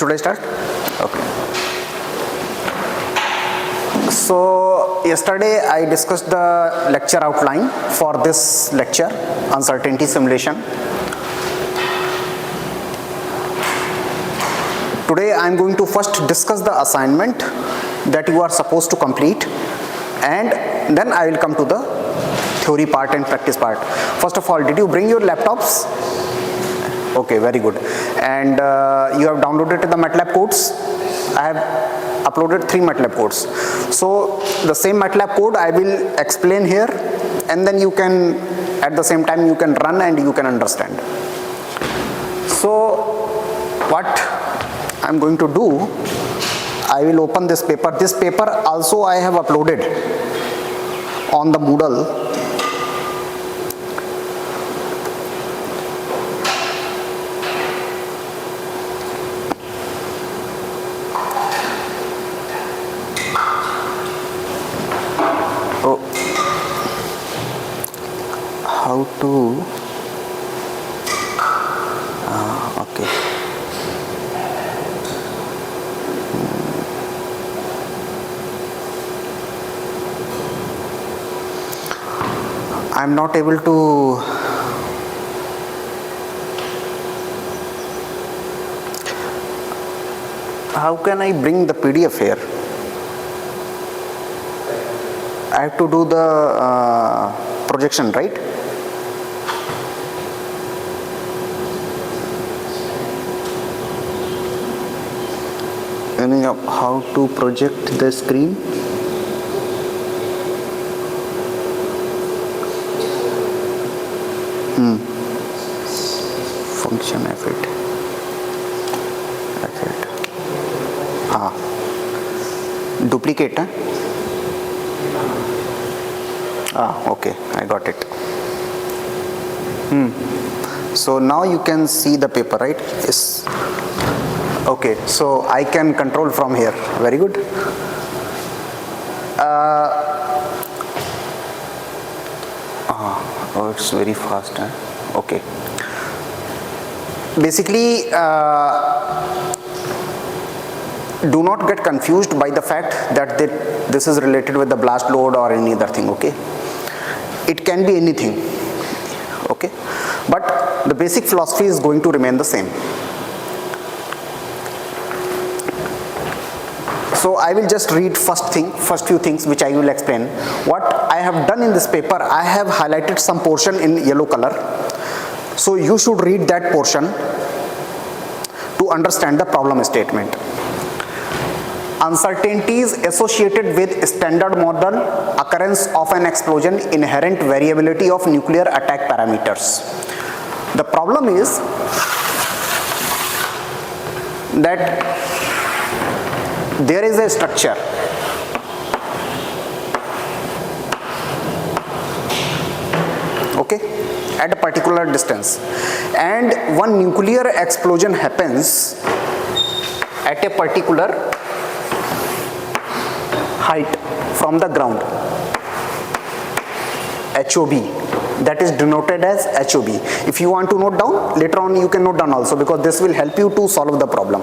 Should I start? Okay. So yesterday I discussed the lecture outline for this lecture, uncertainty simulation. Today I am going to first discuss the assignment that you are supposed to complete, and then I will come to the theory part and practice part. First of all, did you bring your laptops? Okay, very good. And you have downloaded the MATLAB codes. I have uploaded 3 MATLAB codes. So the same MATLAB code I will explain here, and then you can, at the same time, you can run and you can understand. So what I'm going to do, I will open this paper. This paper also I have uploaded on the Moodle. How to okay. I'm not able to how can I bring the PDF here? I have to do the projection, right? How to project the screen? Function effect. Duplicate, okay, I got it. So now you can see the paper, right? Yes. Okay, so I can control from here. Very good. Oh, it's very fast. Okay. Basically, do not get confused by the fact that this is related with the blast load or any other thing. Okay. It can be anything. Okay. But the basic philosophy is going to remain the same. So I will just read first few things which I will explain. What I have done in this paper, I have highlighted some portion in yellow color. So you should read that portion to understand the problem statement. Uncertainties associated with standard model, occurrence of an explosion, inherent variability of nuclear attack parameters. The problem is that there is a structure at a particular distance, and one nuclear explosion happens at a particular height from the ground, HOB, that is denoted as HOB. If you want to note down, later on you can note down also, because this will help you to solve the problem.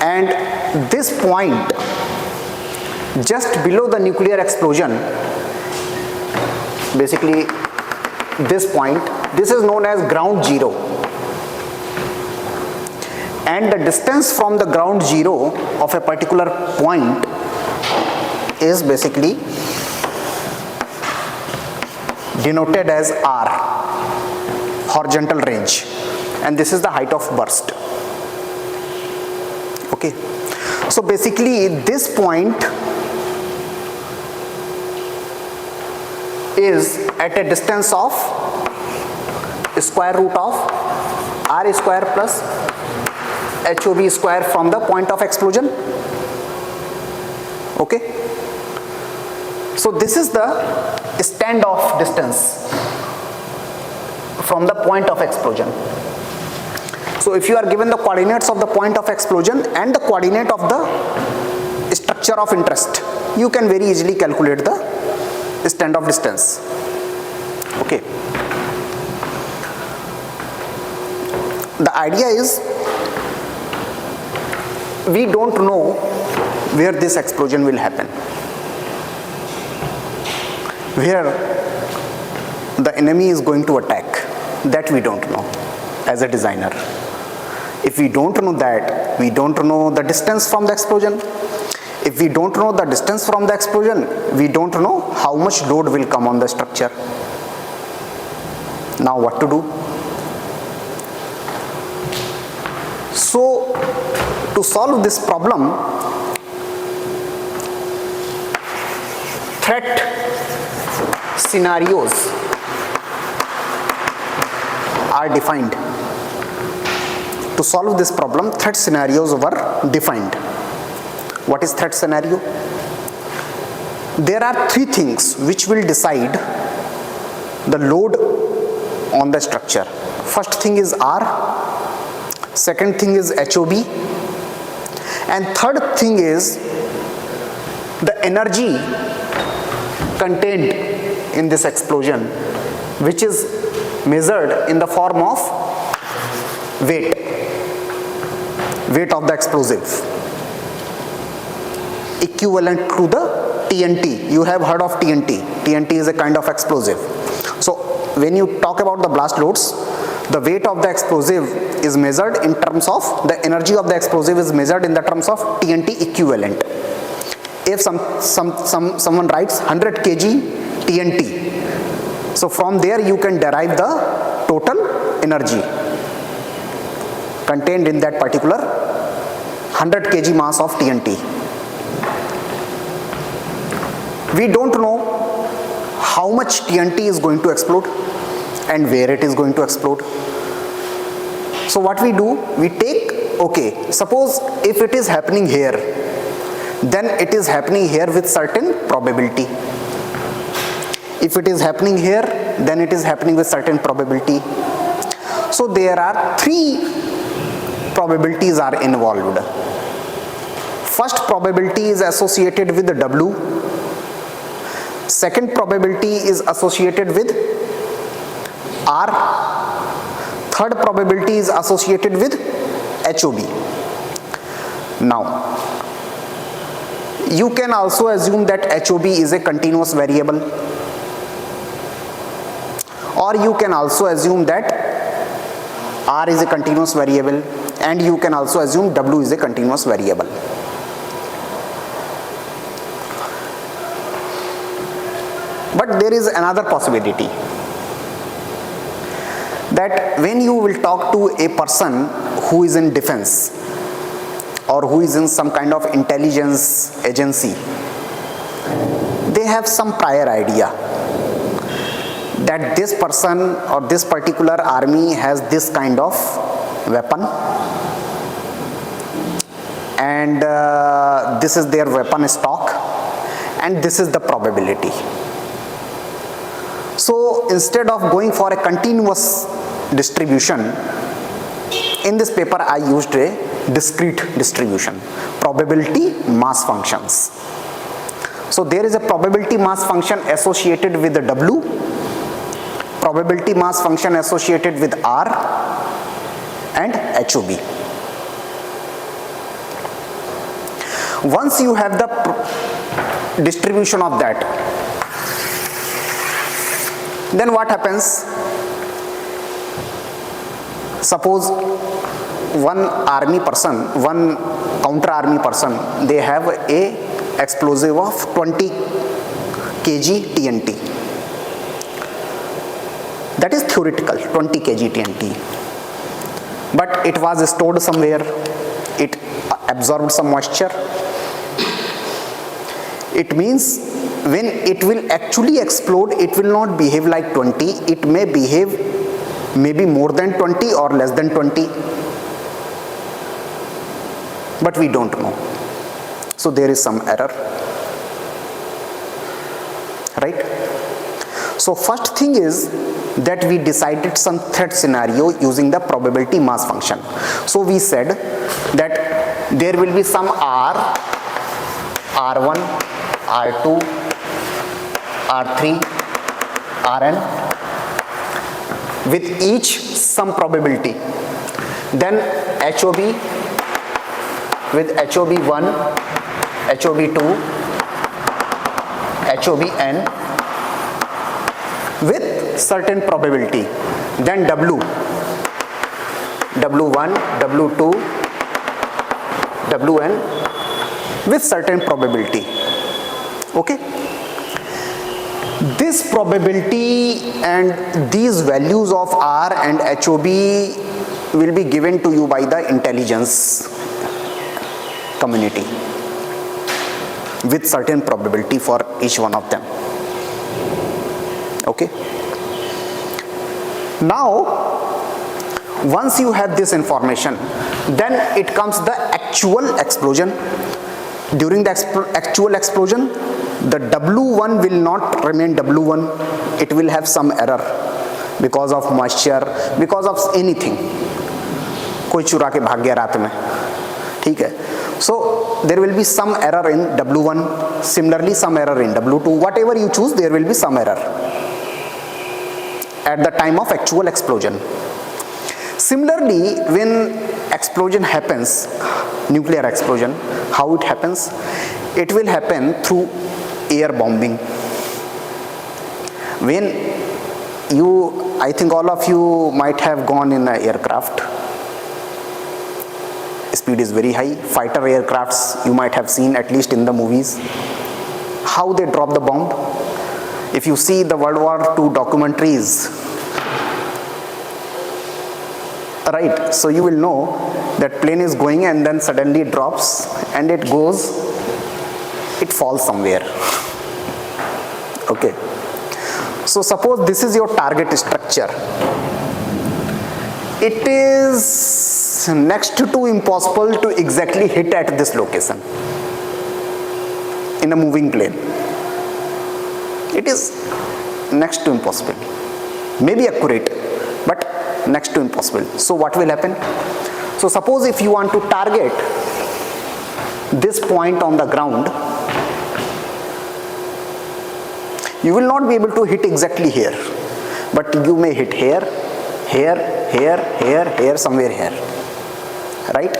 And this point just below the nuclear explosion, basically this point, this is known as ground zero, and the distance from the ground zero of a particular point is basically denoted as R, horizontal range, and this is the height of burst. Okay, so basically this point is at a distance of square root of R square plus HOB square from the point of explosion. Okay, so this is the standoff distance from the point of explosion. So if you are given the coordinates of the point of explosion and the coordinate of the structure of interest, you can very easily calculate the standoff distance. Okay. The idea is we don't know where this explosion will happen, where the enemy is going to attack. That we don't know as a designer. If we don't know that, we don't know the distance from the explosion. If we don't know the distance from the explosion, we don't know how much load will come on the structure. Now what to do? So to solve this problem, threat scenarios are defined. To solve this problem, threat scenarios were defined. What is threat scenario? There are three things which will decide the load on the structure. First thing is R, second thing is HOB, and third thing is the energy contained in this explosion, which is measured in the form of weight of the explosive, equivalent to the TNT. You have heard of TNT. TNT is a kind of explosive. So when you talk about the blast loads, the weight of the explosive is measured in terms of, the energy of the explosive is measured in the terms of TNT equivalent. If someone writes 100 kg TNT, so from there you can derive the total energy contained in that particular 100 kg mass of TNT. We don't know how much TNT is going to explode and where it is going to explode. So what we do, we take, okay, suppose if it is happening here, then it is happening here with certain probability. If it is happening here, then it is happening with certain probability. So there are three probabilities are involved. First probability is associated with the W. Second probability is associated with R. Third probability is associated with HOB. Now, you can also assume that HOB is a continuous variable, or you can also assume that R is a continuous variable, and you can also assume W is a continuous variable. But there is another possibility, that when you will talk to a person who is in defense or who is in some kind of intelligence agency, they have some prior idea that this person or this particular army has this kind of weapon, and this is their weapon stock, and this is the probability. So instead of going for a continuous distribution, in this paper I used a discrete distribution, probability mass functions. So there is a probability mass function associated with the W, probability mass function associated with R, and HOB. Once you have the distribution of that, then what happens? Suppose one army person, one counter army person, they have a explosive of 20 kg TNT. That is theoretical, 20 kg TNT. But it was stored somewhere, it absorbed some moisture. It means when it will actually explode, it will not behave like 20, it may behave maybe more than 20 or less than 20. But we don't know. So there is some error. Right? So first thing is that we decided some threat scenario using the probability mass function. So we said that there will be some R, R1, R2, R3, Rn, with each some probability. Then HOB, with HOB1, HOB2, HOBN with certain probability. Then W1, W2, Wn with certain probability. Okay. This probability and these values of R and HOB will be given to you by the intelligence community with certain probability for each one of them. Okay. Now, once you have this information, then it comes the actual explosion. During the actual explosion, the W1 will not remain W1. It will have some error because of moisture, because of anything. कोई चुरा के भाग गया रात में, ठीक है. So there will be some error in W1. Similarly, some error in W2. Whatever you choose, there will be some error at the time of actual explosion. Similarly, when explosion happens, nuclear explosion, how it happens? It will happen through air bombing. When I think all of you might have gone in an aircraft. Speed is very high. Fighter aircrafts you might have seen at least in the movies. How they drop the bomb? If you see the World War II documentaries, right, so you will know that plane is going and then suddenly it drops and it falls somewhere. Okay. So suppose this is your target structure. It is next to impossible to exactly hit at this location in a moving plane. It is next to impossible. Maybe accurate, but next to impossible. So what will happen? So suppose if you want to target this point on the ground, you will not be able to hit exactly here, but you may hit here, here, here, here, here, somewhere here, right?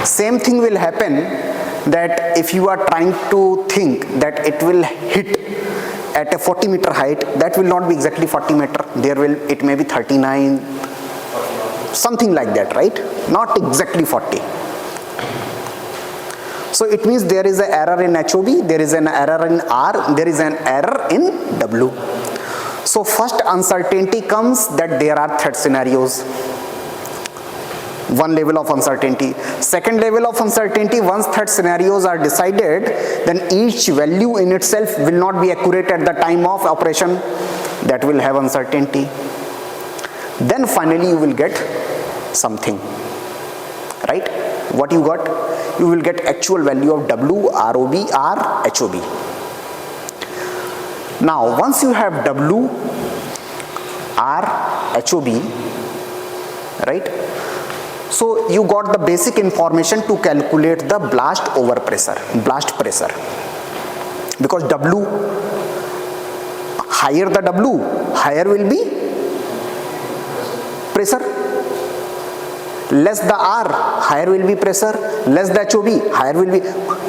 Same thing will happen that if you are trying to think that it will hit at a 40-meter height, that will not be exactly 40 meter. It may be 39, something like that, right? Not exactly 40. So it means there is an error in HOB, there is an error in R, there is an error in W. So first uncertainty comes that there are threat scenarios. One level of uncertainty. Second level of uncertainty, once threat scenarios are decided, then each value in itself will not be accurate at the time of operation. That will have uncertainty. Then finally you will get something, right? What you got? You will get actual value of W, ROB, R, HOB. Now once you have W, R, HOB, right? So you got the basic information to calculate the blast pressure. Because W, higher the W, higher will be pressure. Less the R, higher will be pressure. Less the HOB, higher will be.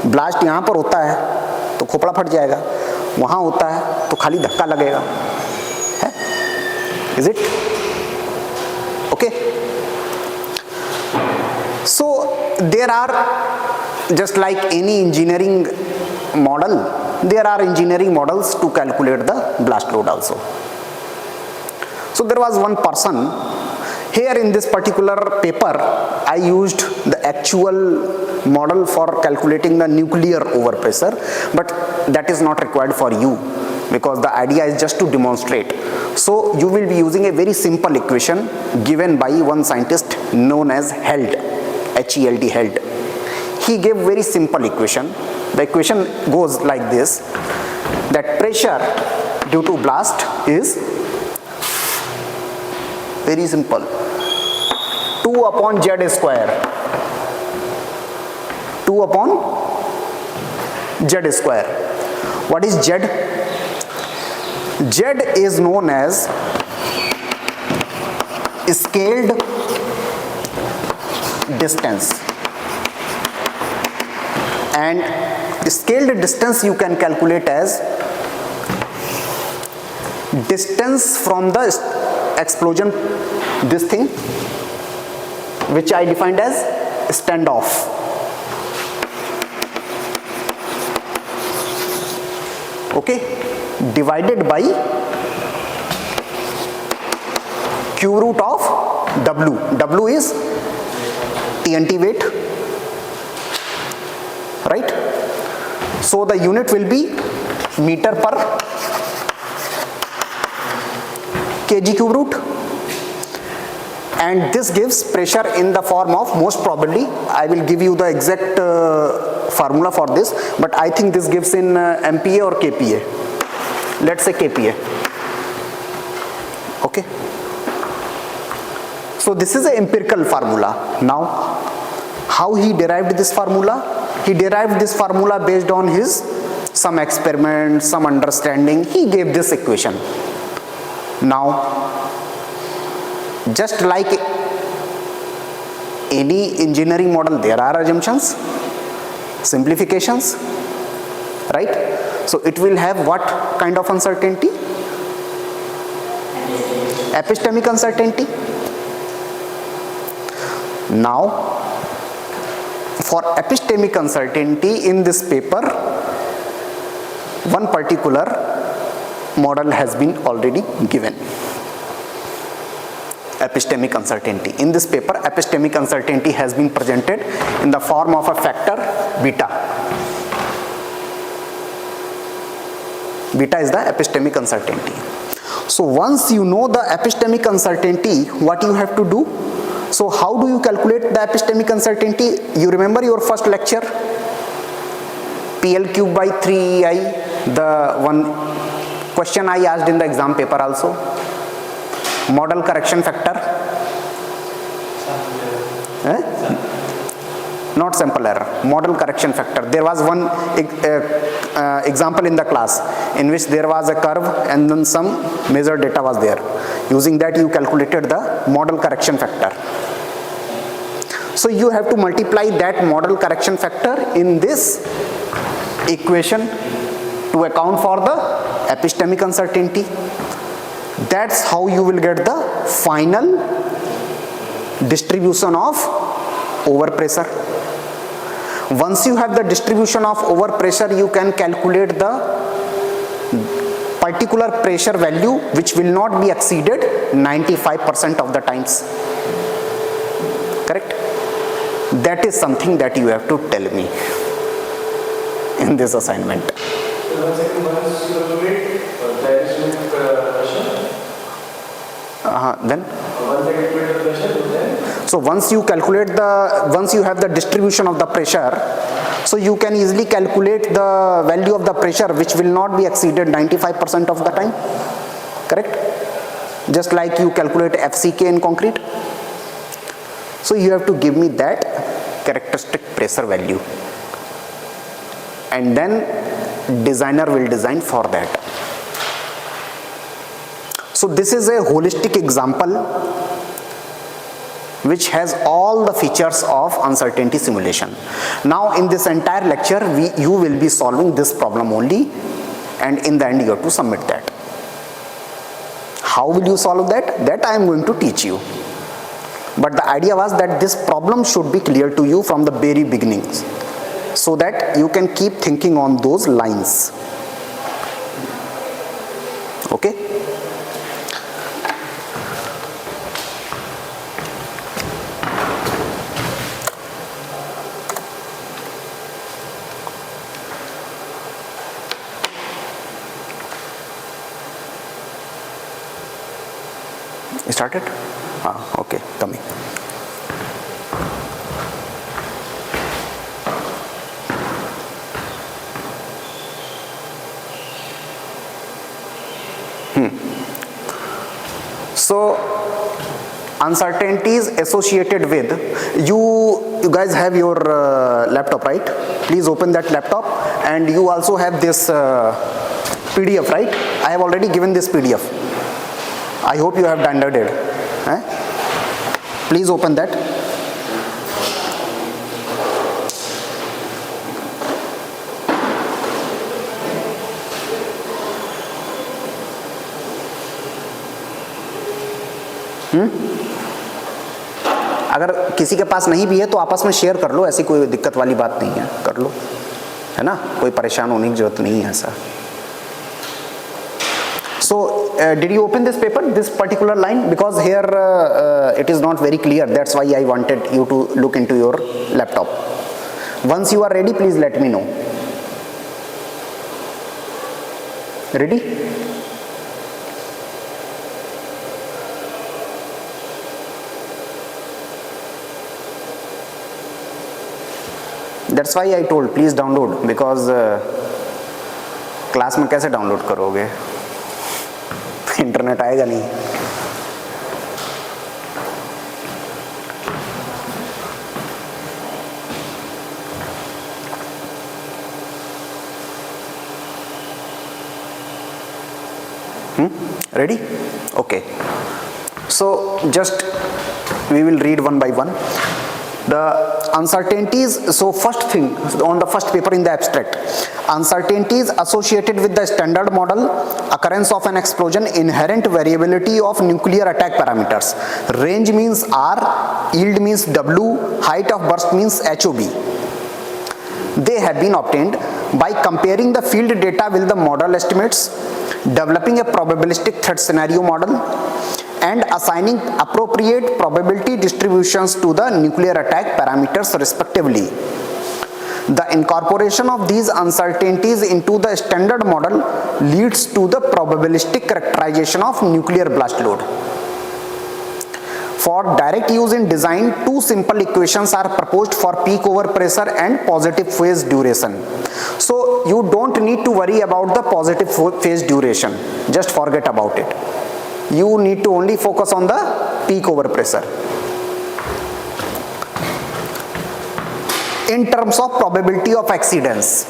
Blast यहाँ पर होता है तो खोपड़ा फट जाएगा, वहाँ होता है तो खाली धक्का लगेगा, है? Is it? Okay. So there are, just like any engineering model, there are engineering models to calculate the blast load also. So there was one person. Here in this particular paper, I used the actual model for calculating the nuclear overpressure, but that is not required for you because the idea is just to demonstrate. So you will be using a very simple equation given by one scientist known as Held, H-E-L-D, Held. He gave very simple equation. The equation goes like this, that pressure due to blast is very simple. 2 upon Z square. 2 upon Z square. What is Z? Z is known as scaled distance. and scaled distance you can calculate as distance from the explosion, this thing which I defined as standoff. Okay, divided by cube root of W. W is TNT weight, right? So the unit will be meter per kg cube root, and this gives pressure in the form of, most probably I will give you the exact formula for this, but I think this gives in MPa or kPa. Let's say kPa. Okay, so this is an empirical formula. Now how he derived this formula? He derived this formula based on his some experiment, some understanding. He gave this equation. Now, just like any engineering model, there are assumptions, simplifications, right? So it will have what kind of uncertainty? Epistemic uncertainty. Now, for epistemic uncertainty in this paper, one particular model has been already given. Epistemic uncertainty. In this paper, epistemic uncertainty has been presented in the form of a factor beta. Beta is the epistemic uncertainty. So once you know the epistemic uncertainty, what you have to do? So how do you calculate the epistemic uncertainty? You remember your first lecture? PL cube by 3EI, the one question I asked in the exam paper also. Model correction factor. Not sample error, model correction factor. There was one example in the class in which there was a curve and then some measured data was there. Using that you calculated the model correction factor. So you have to multiply that model correction factor in this equation to account for the epistemic uncertainty. That's how you will get the final distribution of overpressure. Once you have the distribution of overpressure, you can calculate the particular pressure value which will not be exceeded 95% of the times. Correct? That is something that you have to tell me in this assignment. Then so once you calculate once you have the distribution of the pressure, so you can easily calculate the value of the pressure which will not be exceeded 95% of the time. Correct? Just like you calculate FCK in concrete. So you have to give me that characteristic pressure value, and then designer will design for that. So this is a holistic example which has all the features of uncertainty simulation. Now in this entire lecture you will be solving this problem only, and in the end you have to submit that. How will you solve that? That I am going to teach you. But the idea was that this problem should be clear to you from the very beginnings, so that you can keep thinking on those lines. Okay? Started? Okay, coming. So uncertainties associated with you guys have your laptop, right? Please open that laptop, and you also have this PDF, right? I have already given this PDF. I hope you have downloaded. Please open that. अगर किसी के पास नहीं भी है तो आपस में share कर लो, ऐसी कोई दिक्कत वाली बात नहीं है, कर लो, है ना, कोई परेशान होने की जरूरत नहीं है ऐसा। So did you open this paper, this particular line? Because here it is not very clear, that's why I wanted you to look into your laptop. Once you are ready, please let me know. Ready? That's why I told please download, because class में कैसे download करोगे, internet आएगा नहीं। Ready? Okay. So just we will read one by one. The uncertainties, so first thing on the first paper in the abstract, uncertainties associated with the standard model, occurrence of an explosion, inherent variability of nuclear attack parameters. Range means R, yield means W, height of burst means HOB. They have been obtained by comparing the field data with the model estimates, developing a probabilistic threat scenario model, and assigning appropriate probability distributions to the nuclear attack parameters respectively. The incorporation of these uncertainties into the standard model leads to the probabilistic characterization of nuclear blast load. For direct use in design, two simple equations are proposed for peak over pressure and positive phase duration. So you don't need to worry about the positive phase duration, just forget about it. You need to only focus on the peak over pressure. In terms of probability of accidents,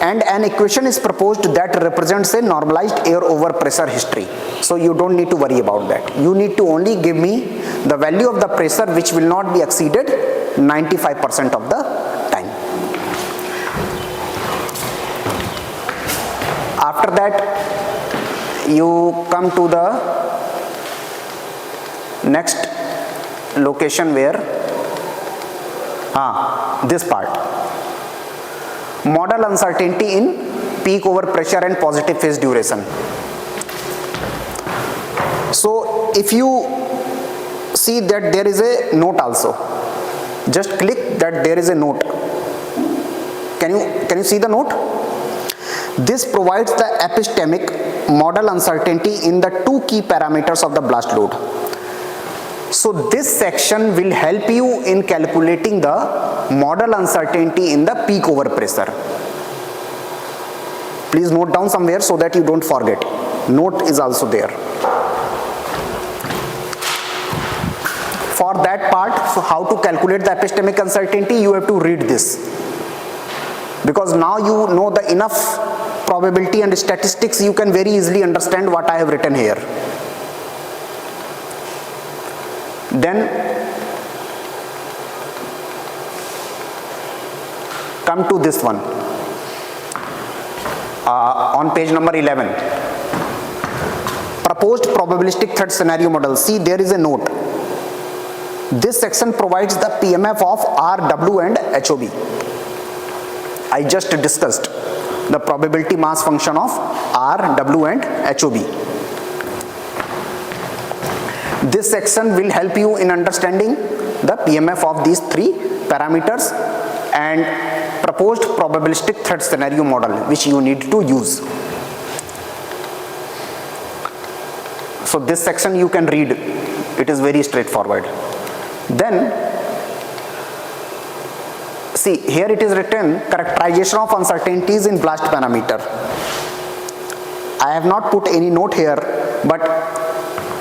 and an equation is proposed that represents a normalized air over pressure history. So you don't need to worry about that. You need to only give me the value of the pressure which will not be exceeded 95% of the time. After that, you come to the next location where this part, model uncertainty in peak over pressure and positive phase duration. So if you see that there is a note also, just click that there is a note. Can you see the note? This provides the epistemic model uncertainty in the two key parameters of the blast load. So this section will help you in calculating the model uncertainty in the peak over pressure. Please note down somewhere so that you don't forget. Note is also there. For that part, so how to calculate the epistemic uncertainty, you have to read this. Because now you know the enough probability and statistics, you can very easily understand what I have written here. Then come to this one on page number 11, proposed probabilistic threat scenario model. See, there is a note. This section provides the PMF of R, W and HOB. I just discussed the probability mass function of R, W and HOB. This section will help you in understanding the PMF of these three parameters and proposed probabilistic threat scenario model which you need to use. So this section you can read, it is very straightforward. Then see, here it is written characterization of uncertainties in blast parameter. I have not put any note here, but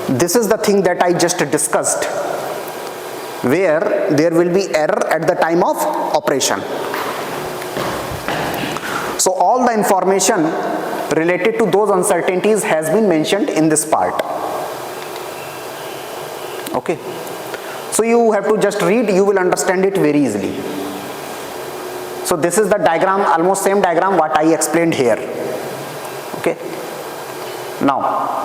this is the thing that I just discussed, where there will be error at the time of operation. So all the information related to those uncertainties has been mentioned in this part. Okay. So you have to just read, you will understand it very easily. So this is the diagram, almost same diagram what I explained here. Okay. Now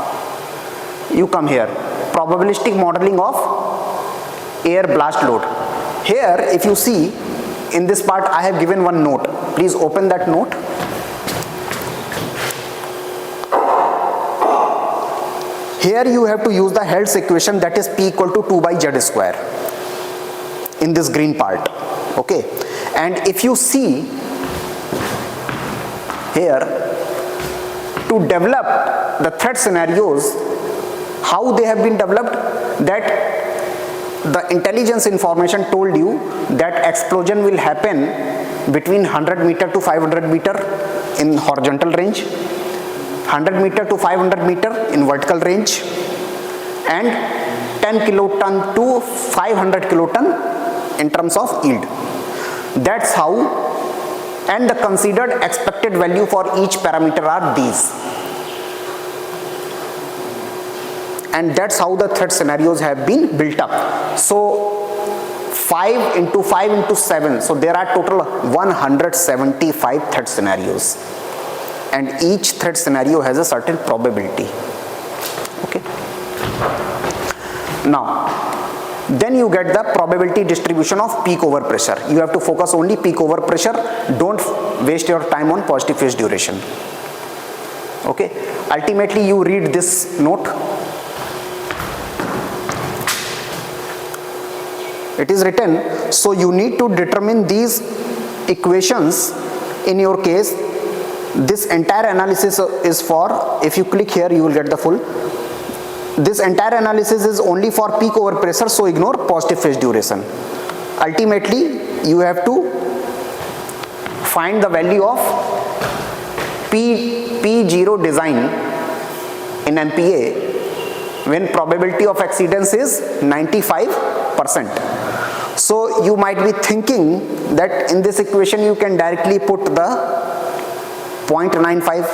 you come here. probabilistic modeling of air blast load. Here if you see in this part I have given one note. Please open that note. Here you have to use the Held's equation, that is P equal to 2 by Z square in this green part. Okay, and if you see here, to develop the threat scenarios, how they have been developed, that the intelligence information told you that explosion will happen between 100 meter to 500 meter in horizontal range, 100 meter to 500 meter in vertical range, and 10 kiloton to 500 kiloton in terms of yield. That's how, and the considered expected value for each parameter are these. And that's how the threat scenarios have been built up. So 5 into 5 into 7, so there are total 175 threat scenarios, and each threat scenario has a certain probability. Okay. Now then you get the probability distribution of peak over pressure. You have to focus only peak over pressure. Don't waste your time on positive phase duration. Okay, ultimately you read this note. It is written, so you need to determine these equations. In your case, this entire analysis is for, if you click here you will get the full. This entire analysis is only for peak over pressure, so ignore positive phase duration. Ultimately you have to find the value of P0 design in MPa when probability of exceedance is 95%. So you might be thinking that in this equation you can directly put the 0.95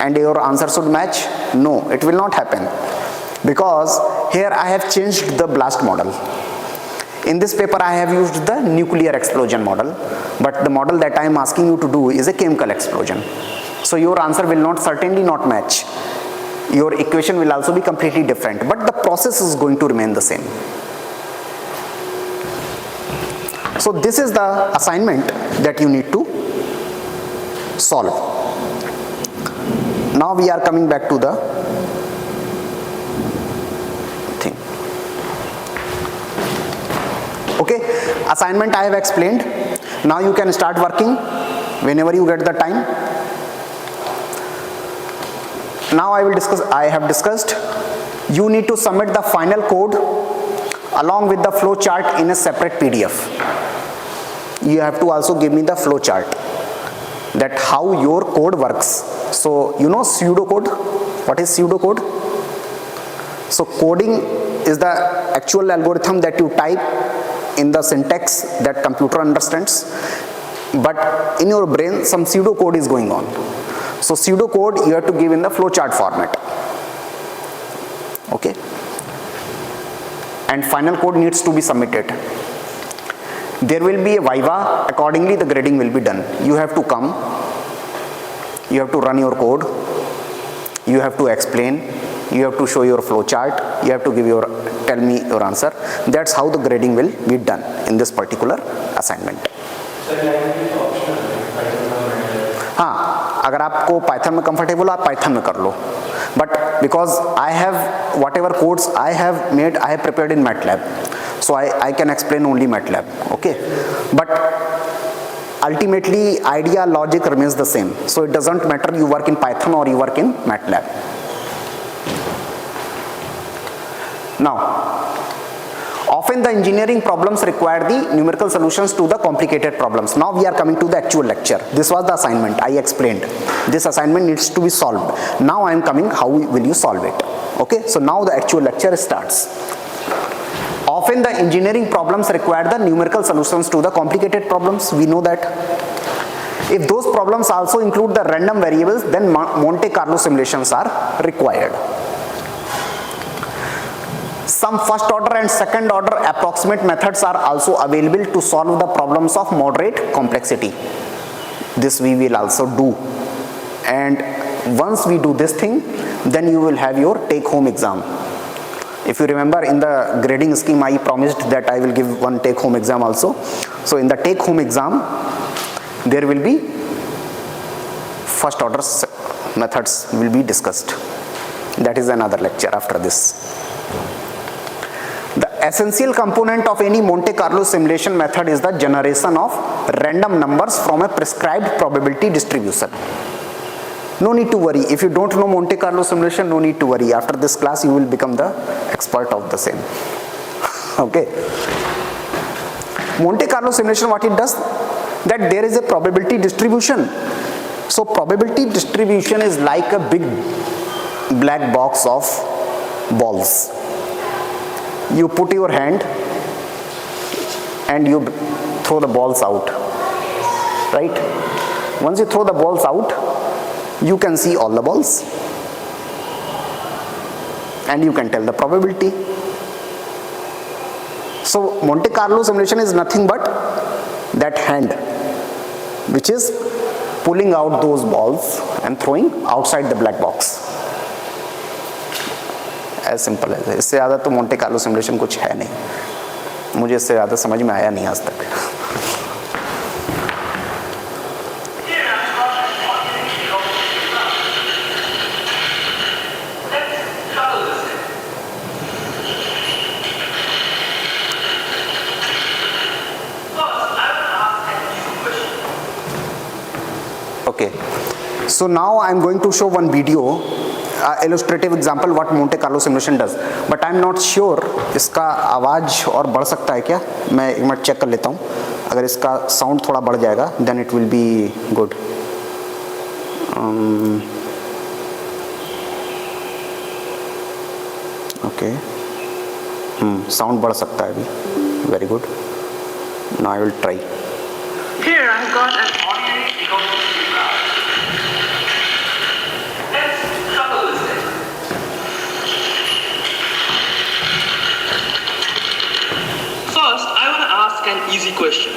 and your answer should match. No, it will not happen, because here I have changed the blast model. In this paper I have used the nuclear explosion model, but the model that I am asking you to do is a chemical explosion. So your answer will certainly not match. Your equation will also be completely different, but the process is going to remain the same. So this is the assignment that you need to solve. Now we are coming back to the thing. Okay, assignment I have explained. Now you can start working whenever you get the time. Now I have discussed, you need to submit the final code along with the flow chart in a separate PDF. You have to also give me the flow chart, that how your code works. So you know pseudocode. What is pseudocode? So coding is the actual algorithm that you type in the syntax that computer understands, but in your brain some pseudocode is going on. So pseudocode you have to give in the flowchart format. Okay, and final code needs to be submitted. There will be a viva. Accordingly the grading will be done. You have to come, you have to run your code, you have to explain, you have to show your flowchart, you have to tell me your answer. That's how the grading will be done in this particular assignment. हाँ, अगर आपको Python में comfortable आप Python में कर लो, but because I have whatever codes I have made, I have prepared in MATLAB, so I can explain only MATLAB. Okay, but ultimately idea logic remains the same, so it doesn't matter you work in Python or you work in MATLAB. Now, often the engineering problems require the numerical solutions to the complicated problems. Now we are coming to the actual lecture. This was the assignment I explained. This assignment needs to be solved. Now I am coming how will you solve it. Okay, so now the actual lecture starts. Often the engineering problems require the numerical solutions to the complicated problems. We know that. If those problems also include the random variables, then Monte Carlo simulations are required. Some first order and second order approximate methods are also available to solve the problems of moderate complexity. This we will also do. And once we do this thing, then you will have your take home exam. If you remember, in the grading scheme, I promised that I will give one take-home exam also. So in the take-home exam, there will be first order methods will be discussed. That is another lecture after this. The essential component of any Monte Carlo simulation method is the generation of random numbers from a prescribed probability distribution. No need to worry. If you don't know Monte Carlo simulation, no need to worry. After this class, you will become the expert of the same. Okay. Monte Carlo simulation, what it does? That there is a probability distribution. So probability distribution is like a big black box of balls. You put your hand and you throw the balls out. Right? Once you throw the balls out, you can see all the balls and you can tell the probability. So Monte Carlo simulation is nothing but that hand which is pulling out those balls and throwing outside the black box. As simple as इससे ज़्यादा तो Monte Carlo simulation कुछ है नहीं. मुझे इससे ज़्यादा समझ में आया नहीं आज तक. Okay, so now I am going to show one video, illustrative example what Monte Carlo simulation does. But I am not sure इसका आवाज़ और बढ़ सकता है क्या? मैं एक मिनट चेक कर लेता हूँ. अगर इसका साउंड थोड़ा बढ़ जाएगा, then it will be good. Okay, sound बढ़ सकता है अभी. Very good. Now I will try. Here I've got an ordinary ecosystem graph. Let's trouble with it. First, I want to ask an easy question.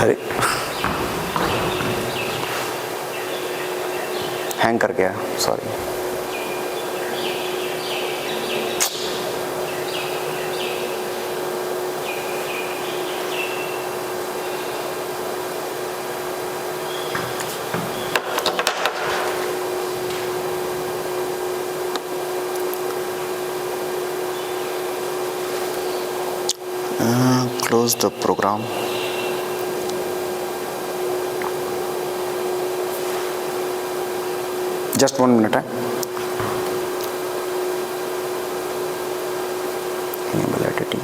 अरे hang कर गया, sorry. Close the program. Just 1 minute. Enable editing.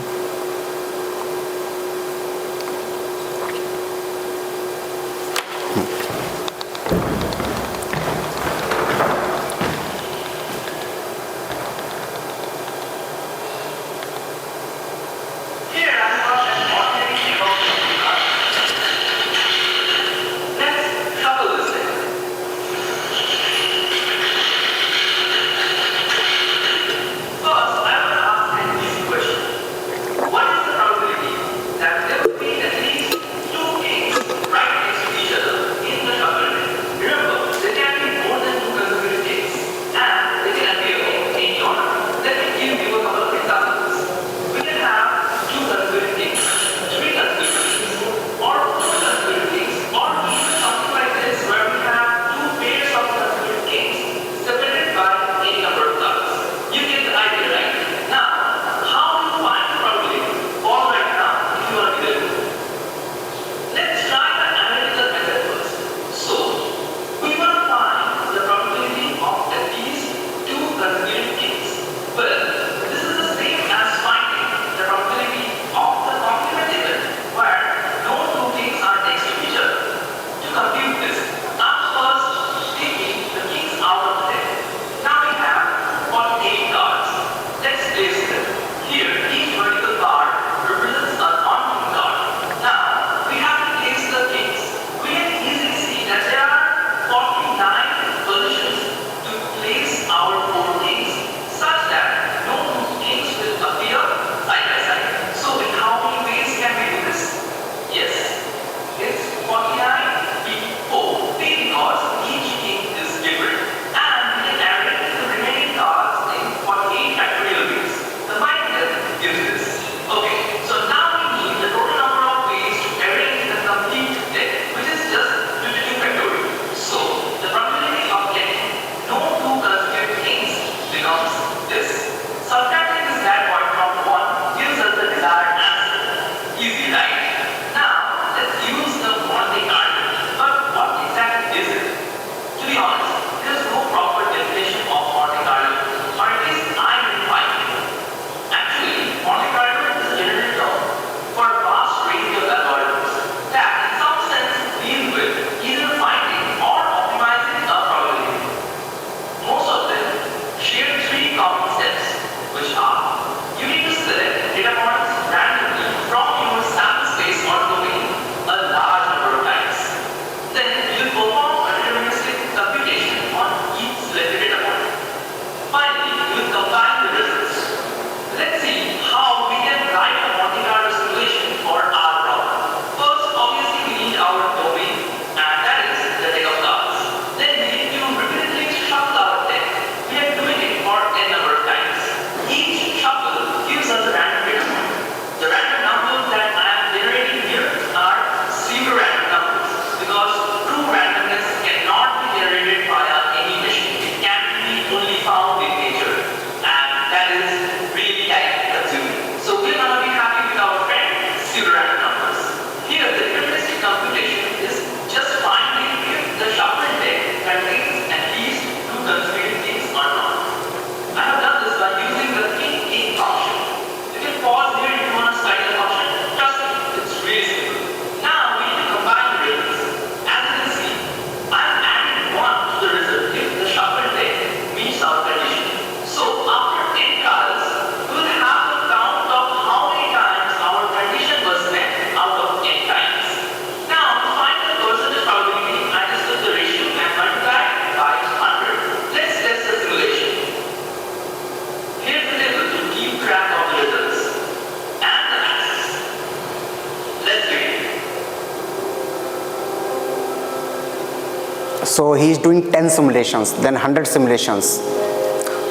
So he is doing 10 simulations, then 100 simulations.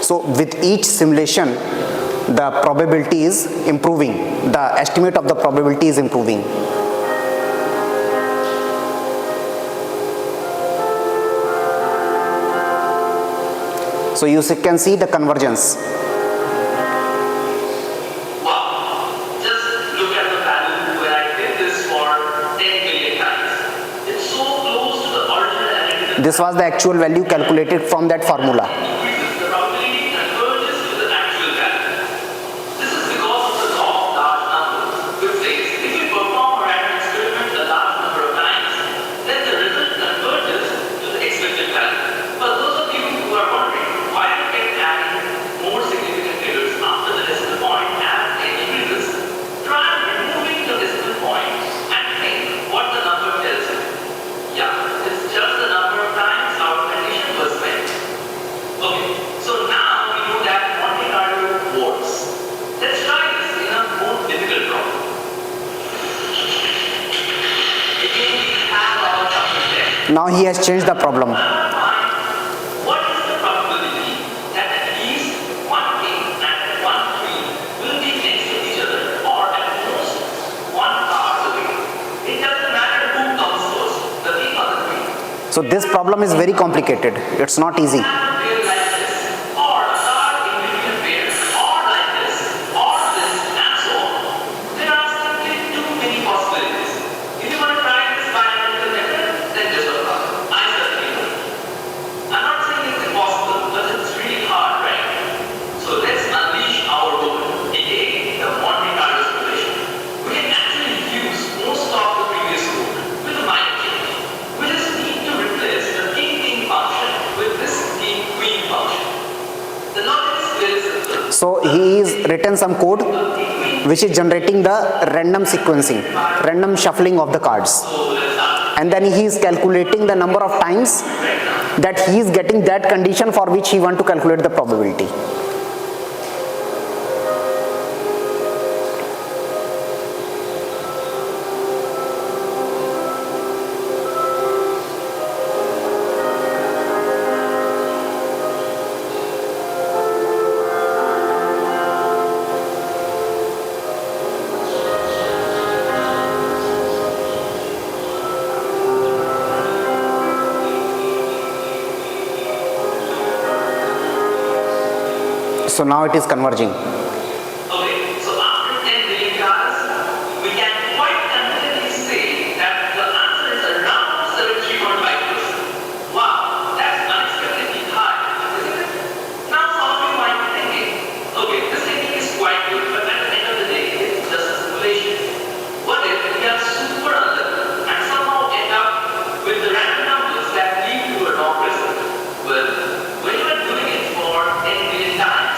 So with each simulation, the probability is improving. The estimate of the probability is improving. So you can see the convergence. Wow. Just look at the value when I did this for 10 million times. It's so close to the original analytical. This was the actual value calculated from that formula. Increases, the probability converges to the actual value. This is because of the law of large numbers, which says if you perform a random experiment a large number of times, then the result converges to the expected value. For those of you who are wondering why you kept adding more significant figures after the decimal point as n increases, try removing the decimal point and think what the number tells you. Yeah, it's just the number of times our condition was met. Okay, so now we know that Monte Carlo works. Let's try this in a more difficult problem. Again, we have our subject there. Now he has changed the problem. What is the probability that at least one king and one queen will be next to each other or at most one card away? It doesn't matter who comes first, the king or the queen. So this problem is very complicated. It's not easy. Have a pair like this, or a card in between a pair, or like this, or this, and so on. There are simply too many possibilities. If you want to try this by analytical method, then just look up. I certainly will. I'm not saying it's impossible, but it's really hard, right? So let's unleash our woman, aka the Monte Carlo simulation. We can actually use most of the previous code with a minor change. We just need to replace the king-king function with this king-queen function. The logic is very simple. So he is written some code which is generating the random sequencing, random shuffling of the cards. And then he is calculating the number of times that he is getting that condition for which he want to calculate the probability. So now it is converging. Okay, so after 10 million cards, we can quite confidently say that the answer is around 73.5%. Wow, that's unexpectedly high, isn't it? Now some of you might be thinking, okay, this technique is quite good, but at the end of the day, it's just a simulation. What if we are super unlucky and somehow end up with the random numbers that lead to a wrong result? Well, when you are doing it for 10 million times,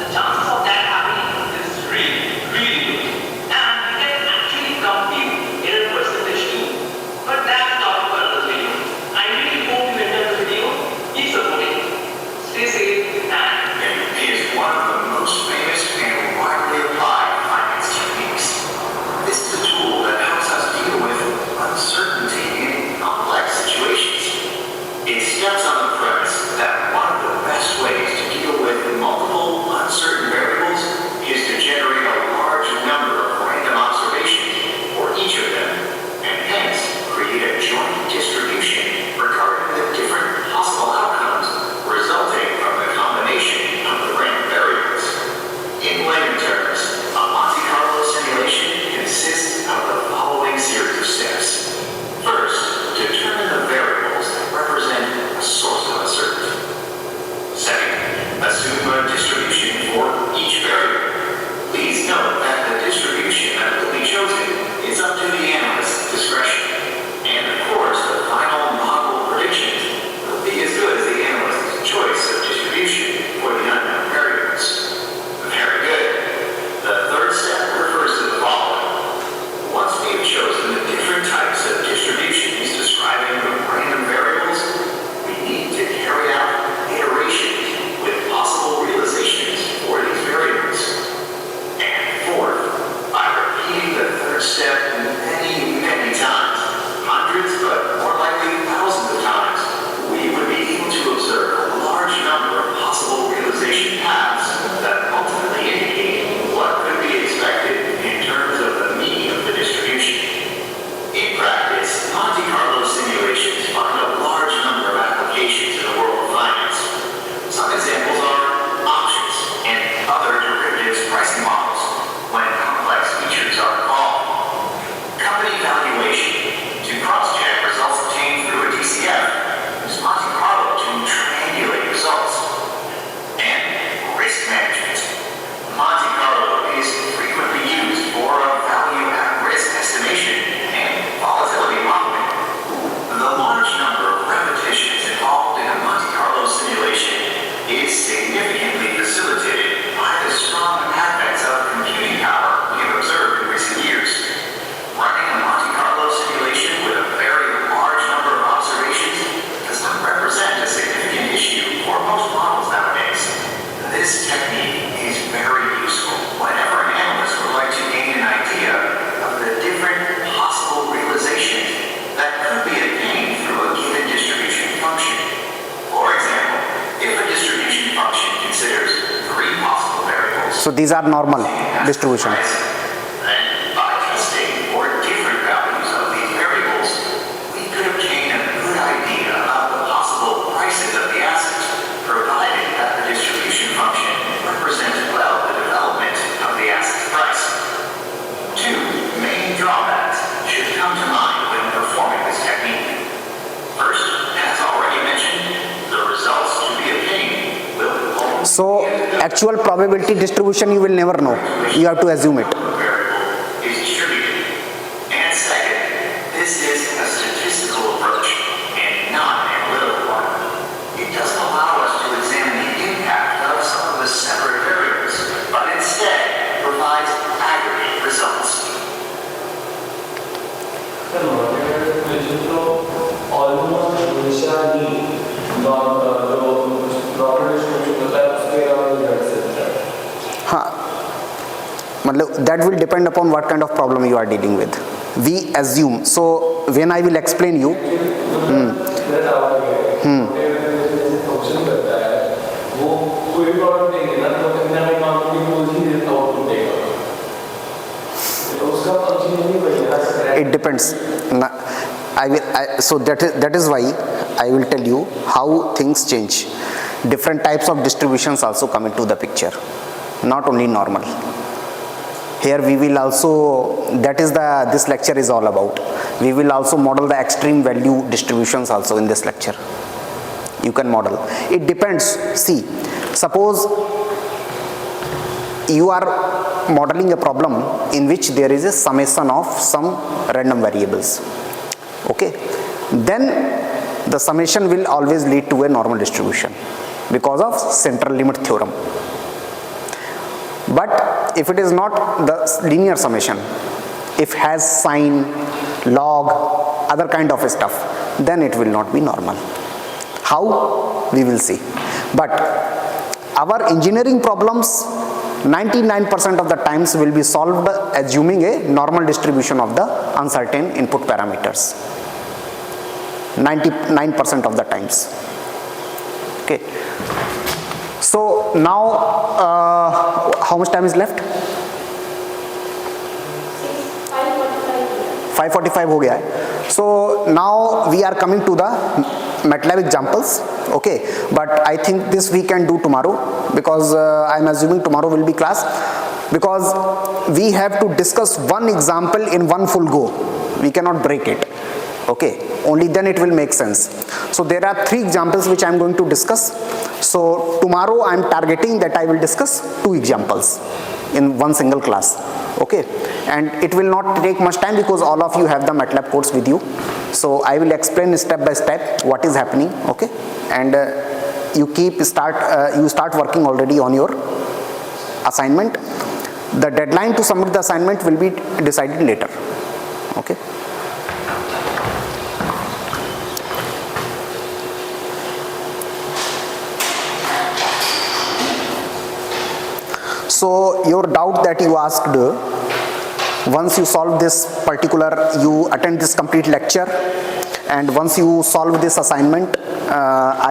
the chances of that So these are normal distribution. And by testing for different values of these variables, we could obtain a good idea of the possible prices of the assets, provided that the distribution function represents well the development of the asset's price. Two main drawbacks should come to mind when performing this technique. First, as already mentioned, the results to be obtained will only So actual probability distribution you will never know. You have to assume it. variable is distributed. And second, this is a statistical approach and not an analytical one. It doesn't allow us to examine the impact of some of the separate variables, but instead provides aggregate results. Almost हमेशा ही जो property distribution होता है उसके अलावा भी घट सकता है। हाँ, मतलब that will depend upon what kind of problem you are dealing with. We assume. So when I will explain you, function करता है वो कोई प्रॉब्लम नहीं है ना, तो कहीं ना कहीं मामले की रोज ही देता आउटपुट देगा, तो उसका फंक्शन नहीं बनेगा। it depends. So that is why I will tell you how things change. Different types of distributions also come into the picture, not only normal. Here we will also, that is this lecture is all about. We will also model the extreme value distributions also in this lecture. You can model. It depends. See, suppose you are modeling a problem in which there is a summation of some random variables. Okay, then the summation will always lead to a normal distribution because of central limit theorem. But if it is not the linear summation, if has sine, log, other kind of stuff, then it will not be normal. How? We will see. But our engineering problems 99% of the times will be solved assuming a normal distribution of the uncertain input parameters. 99% of the times. Okay. So now how much time is left? 5:45 हो गया है. So now we are coming to the MATLAB examples. Okay, but I think this we can do tomorrow because I am assuming tomorrow will be class, because we have to discuss one example in one full go. We cannot break it. Okay, only then it will make sense. So there are 3 examples which I am going to discuss. So tomorrow I am targeting that I will discuss 2 examples in one single class. Okay, and it will not take much time because all of you have the MATLAB codes with you. So I will explain step by step what is happening. Okay, and you start working already on your assignment. The deadline to submit the assignment will be decided later. Okay. So your doubt that you asked, once you solve this particular, you attend this complete lecture, and once you solve this assignment,